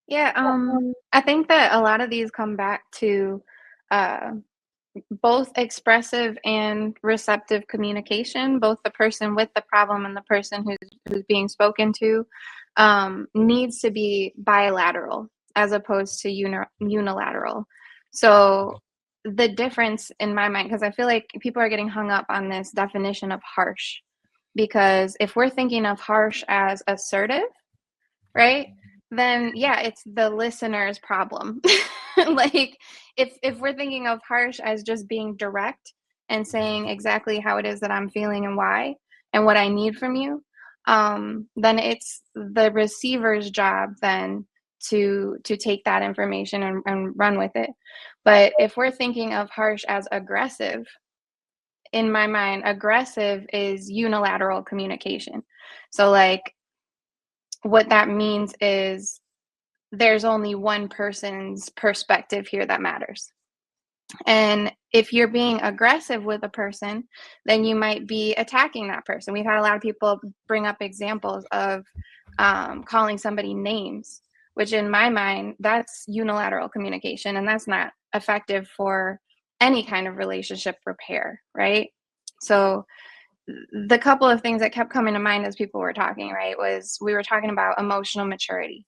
Yeah, I think that a lot of these come back to uh, both expressive and receptive communication. Both the person with the problem and the person who's being spoken to needs to be bilateral as opposed to unilateral. So the difference in my mind, because I feel like people are getting hung up on this definition of harsh, because if we're thinking of harsh as assertive, right? Then yeah, it's the listener's problem. Like if we're thinking of harsh as just being direct and saying exactly how it is that I'm feeling and why and what I need from you, then it's the receiver's job then to take that information and run with it. But if we're thinking of harsh as aggressive, in my mind, aggressive is unilateral communication. So like what that means is there's only one person's perspective here that matters. And if you're being aggressive with a person, then you might be attacking that person. We've had a lot of people bring up examples of calling somebody names, which in my mind, that's unilateral communication, and that's not effective for any kind of relationship repair, right? So the couple of things that kept coming to mind as people were talking, right, was we were talking about emotional maturity.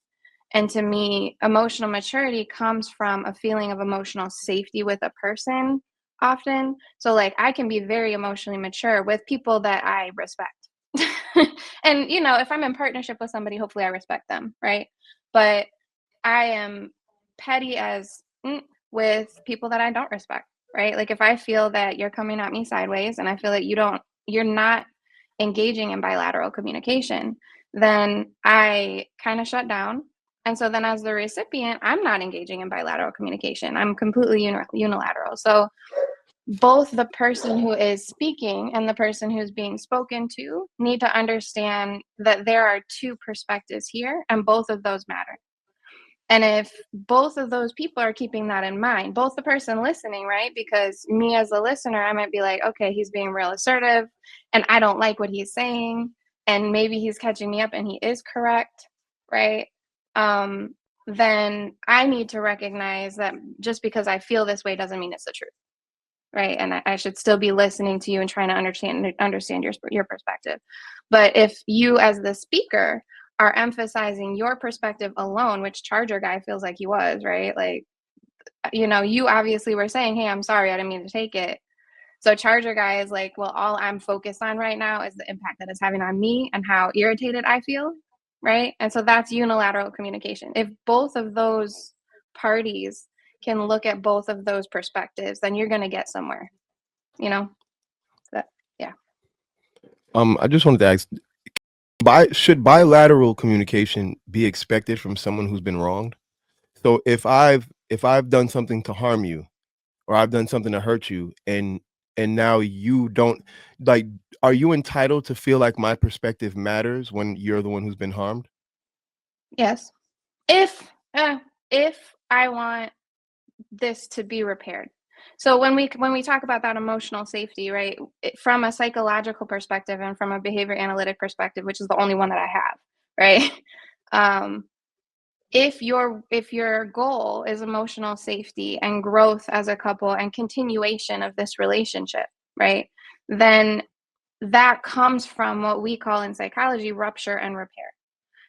And to me, emotional maturity comes from a feeling of emotional safety with a person often. So, like, I can be very emotionally mature with people that I respect. And, if I'm in partnership with somebody, hopefully I respect them, right? But I am petty as with people that I don't respect, right? Like, if I feel that you're coming at me sideways and I feel that you're not engaging in bilateral communication, then I kind of shut down. And so then as the recipient, I'm not engaging in bilateral communication. I'm completely unilateral. So both the person who is speaking and the person who's being spoken to need to understand that there are two perspectives here, and both of those matter. And if both of those people are keeping that in mind, both the person listening, right? Because me as a listener, I might be like, okay, he's being real assertive and I don't like what he's saying. And maybe he's catching me up and he is correct, right? Um, then I need to recognize that just because I feel this way doesn't mean it's the truth, right? And I should still be listening to you and trying to understand your perspective. But if you as the speaker are emphasizing your perspective alone, which Charger guy feels like he was, right? Like, you obviously were saying, hey, I'm sorry, I didn't mean to take it. So Charger guy is like, well, all I'm focused on right now is the impact that it's having on me and how irritated I feel, right? And so that's unilateral communication. If both of those parties can look at both of those perspectives, then you're going to get somewhere, you know? That, yeah. I just wanted to ask, should bilateral communication be expected from someone who's been wronged? So if I've done something to harm you, or I've done something to hurt you, and now you don't like, are you entitled to feel like my perspective matters when you're the one who's been harmed? Yes. If, if I want this to be repaired. So when we talk about that emotional safety, right, from a psychological perspective and from a behavior analytic perspective, which is the only one that I have, right? Um, if your goal is emotional safety and growth as a couple and continuation of this relationship, right, then that comes from what we call in psychology rupture and repair.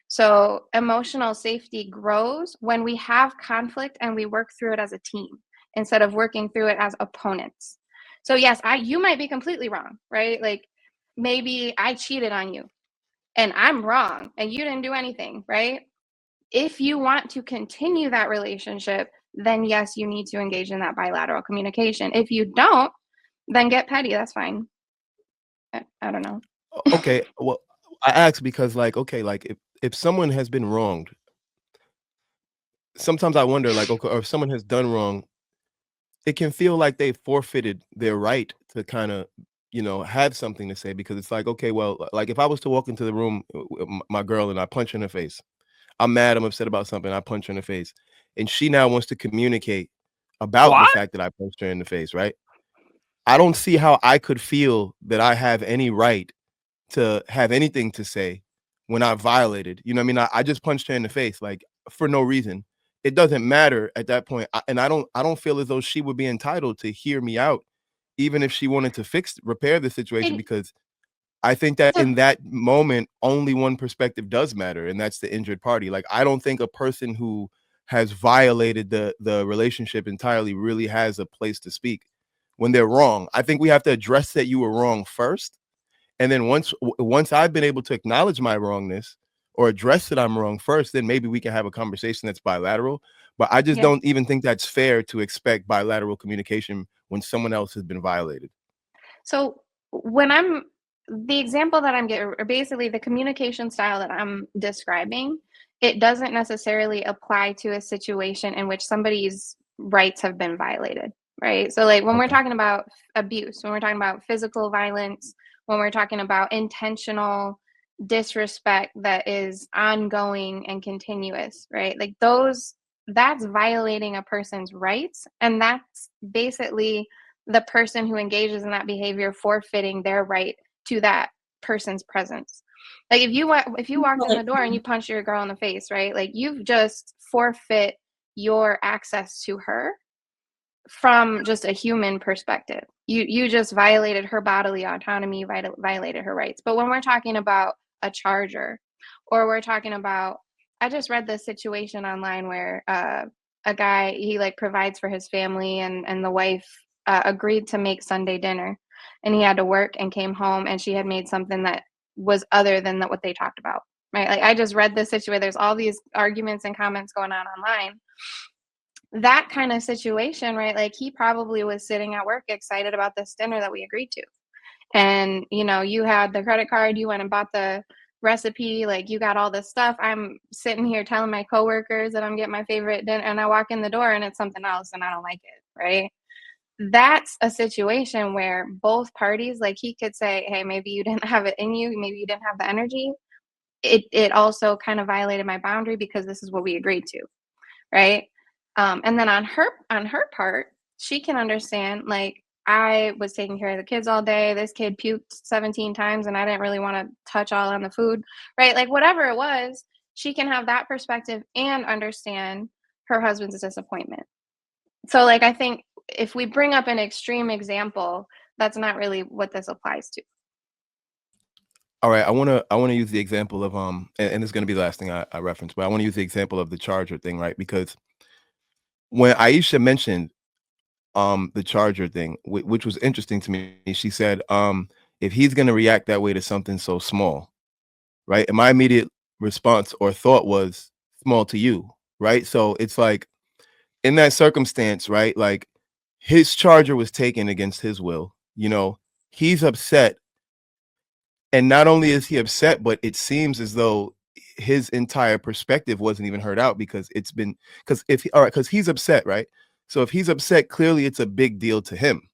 So emotional safety grows when we have conflict and we work through it as a team instead of working through it as opponents. So yes, you might be completely wrong, right? Like maybe I cheated on you and I'm wrong and you didn't do anything, right? If you want to continue that relationship, then yes, you need to engage in that bilateral communication. If you don't, then get petty. That's fine. I don't know. Okay, well, I ask because, like, okay, like, if someone has been wronged, sometimes I wonder, like, okay, or if someone has done wrong, it can feel like they forfeited their right to kinda, have something to say, because it's like, okay, well, like, if I was to walk into the room with my girl and I punch her in the face, I'm mad, I'm upset about something, I punch her in the face, and she now wants to communicate about the What? fact that I punched her in the face, right? I don't see how I could feel that I have any right to have anything to say when I violated. You know what I mean? I just punched her in the face. Like, for no reason, it doesn't matter at that point. And I don't feel as though she would be entitled to hear me out, even if she wanted to repair the situation, And because I think that so in that moment, only one perspective does matter, and that's the injured party. Like, I don't think a person who has violated the relationship entirely really has a place to speak when they're wrong. I think we have to address that you were wrong first, and then once I've been able to acknowledge my wrongness or address that I'm wrong first, then maybe we can have a conversation that's bilateral. But I just yeah. don't even think that's fair to expect bilateral communication when someone else has been violated. So when I'm the example that I'm getting, or basically the communication style that I'm describing, it doesn't necessarily apply to a situation in which somebody's rights have been violated, right? So, like when we're Okay. talking about abuse, when we're talking about physical violence, when we're talking about intentional disrespect that is ongoing and continuous, right? Like that's violating a person's rights. And that's basically the person who engages in that behavior forfeiting their right to that person's presence. Like if you walked in the door and you punched your girl in the face, right? Like you've just forfeit your access to her from just a human perspective. You just violated her bodily autonomy, violated her rights. But when we're talking about a charger, or we're talking about, I just read this situation online where a guy, he like provides for his family, and the wife agreed to make Sunday dinner, and he had to work and came home, and she had made something that was other than what they talked about. Right? Like I just read this situation. There's all these arguments and comments going on online, that kind of situation, right? Like he probably was sitting at work excited about this dinner that we agreed to. And, you had the credit card, you went and bought the recipe, like you got all this stuff. I'm sitting here telling my coworkers that I'm getting my favorite dinner, and I walk in the door and it's something else and I don't like it, right? That's a situation where both parties, like he could say, hey, maybe you didn't have it in you, maybe you didn't have the energy. It also kind of violated my boundary because this is what we agreed to, right? And then on her part, she can understand, like, I was taking care of the kids all day. This kid puked 17 times and I didn't really want to touch all on the food, right? Like whatever it was, she can have that perspective and understand her husband's disappointment. So like I think if we bring up an extreme example, that's not really what this applies to. All right, I wanna use the example of and it's gonna be the last thing I reference, but I want to use the example of the charger thing, right? Because when Aisha mentioned the charger thing, which was interesting to me, she said, if he's gonna react that way to something so small, right? And my immediate response or thought was small to you, right? So it's like in that circumstance, right? Like his charger was taken against his will, he's upset. And not only is he upset, but it seems as though his entire perspective wasn't even heard out because because he's upset, right? So if he's upset, clearly it's a big deal to him.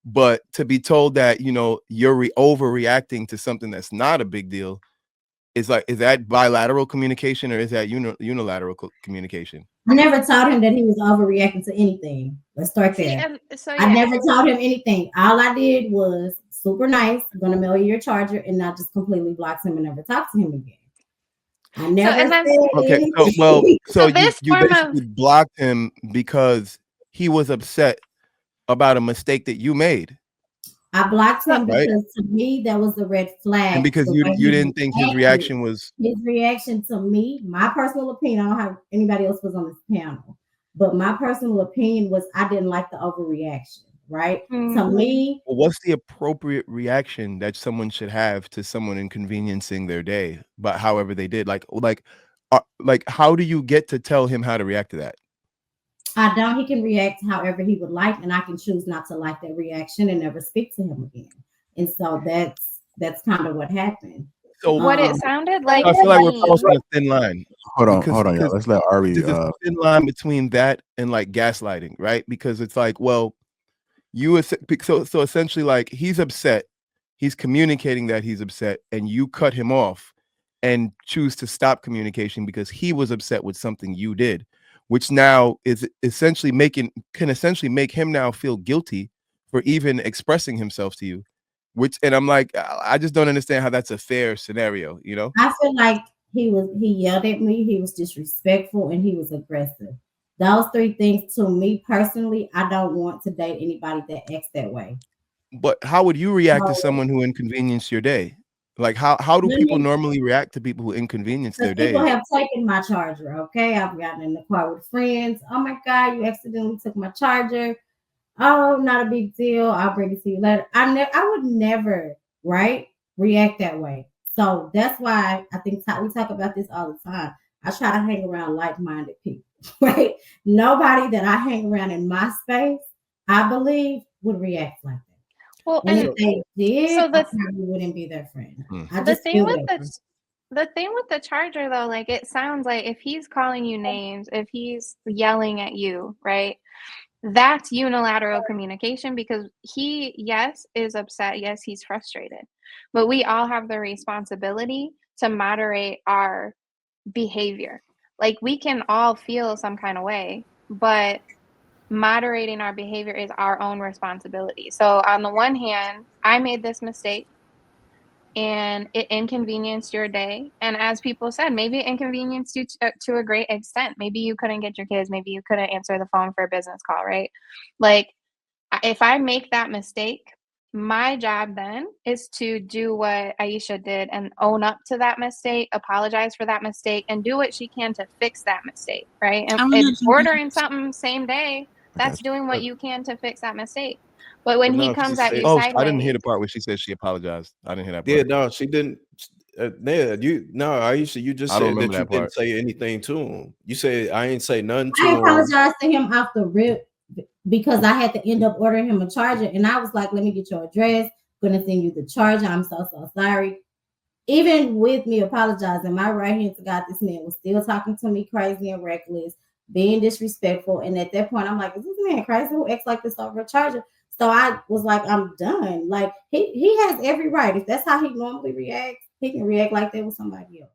But to be told that, you're overreacting to something that's not a big deal is that bilateral communication or is that unilateral communication? I never taught him that he was overreacting to anything. Let's start See, there. and so I yeah. never taught him anything. All I did was super nice, gonna mail you your charger, and not just completely block him and never talk to him again. I So never and said that's Okay, anything. so so you this you form of basically blocked him because he was upset about a mistake that you made, I blocked so him right? because to me that was a red And flag. because The way you he didn't think his reacted, reaction was his reaction to me, my personal opinion. I don't know how anybody else was on this panel, but my personal opinion was I didn't like the overreaction. Right to mm, me, well, what's the appropriate reaction that someone should have to someone inconveniencing their day, but however they did? Like how do you get to tell him how to react to that? I don't. He can react however he would like, and I can choose not to like that reaction and never speak to him again. And so that's kind of what happened. So what it Um, sounded like I to feel like we're me. crossing a thin line Hold on, y'all. because Let's let Ari. there's a thin line between that and like gaslighting, right? Because it's like, well, so essentially like he's upset, he's communicating that he's upset, and you cut him off and choose to stop communication because he was upset with something you did, which now is essentially can essentially make him now feel guilty for even expressing himself to you. And I'm like, I just don't understand how that's a fair scenario. I feel like he yelled at me, he was disrespectful, and he was aggressive. Those three things, to me personally, I don't want to date anybody that acts that way. But how would you react to So someone who inconvenienced your day? Like how do let people me, normally react to people who inconvenience because their people days? have taken my charger. Okay, I've gotten in the car with friends. Oh my God, you accidentally took my charger. Oh, not a big deal. I'll bring it to you later. I would never, right, react that way. So that's why I think we talk about this all the time. I try to hang around like-minded people, right? Nobody that I hang around in my space, I believe, would react like that. Well, And if and they did, so I probably wouldn't be their friend. I the just thing feel with that. the thing with the charger though, like it sounds like if he's calling you names, if he's yelling at you, right? That's unilateral communication because he, yes, is upset. Yes, he's frustrated. But we all have the responsibility to moderate our behavior. Like we can all feel some kind of way, but moderating our behavior is our own responsibility. So, on the one hand, I made this mistake and it inconvenienced your day. And as people said, maybe it inconvenienced you to a great extent. Maybe you couldn't get your kids, maybe you couldn't answer the phone for a business call, right? Like, if I make that mistake, my job then is to do what Aisha did and own up to that mistake, apologize for that mistake, and do what she can to fix that mistake, right? I'm And gonna jump in. ordering something same day, I got that's you. doing what But you can to fix that mistake. But when but he no, she comes at you said, Oh, I didn't hear sideways, the part where she said she apologized. I didn't hear that yeah, part. no, she didn't. Yeah, Aisha, you just I don't said remember that you that didn't part. say anything to him. You said I ain't say nothing I to him. apologized to him off the rip because I had to end up ordering him a charger. And I was like, let me get your address. Gonna send you the charger. I'm so sorry. Even with me apologizing, my right hand to God, this man was still talking to me crazy and reckless, being disrespectful. And at that point, I'm like, is this man crazy who acts like this over a charger? So I was like, I'm done. Like he has every right. If that's how he normally reacts, he can react like that with somebody else.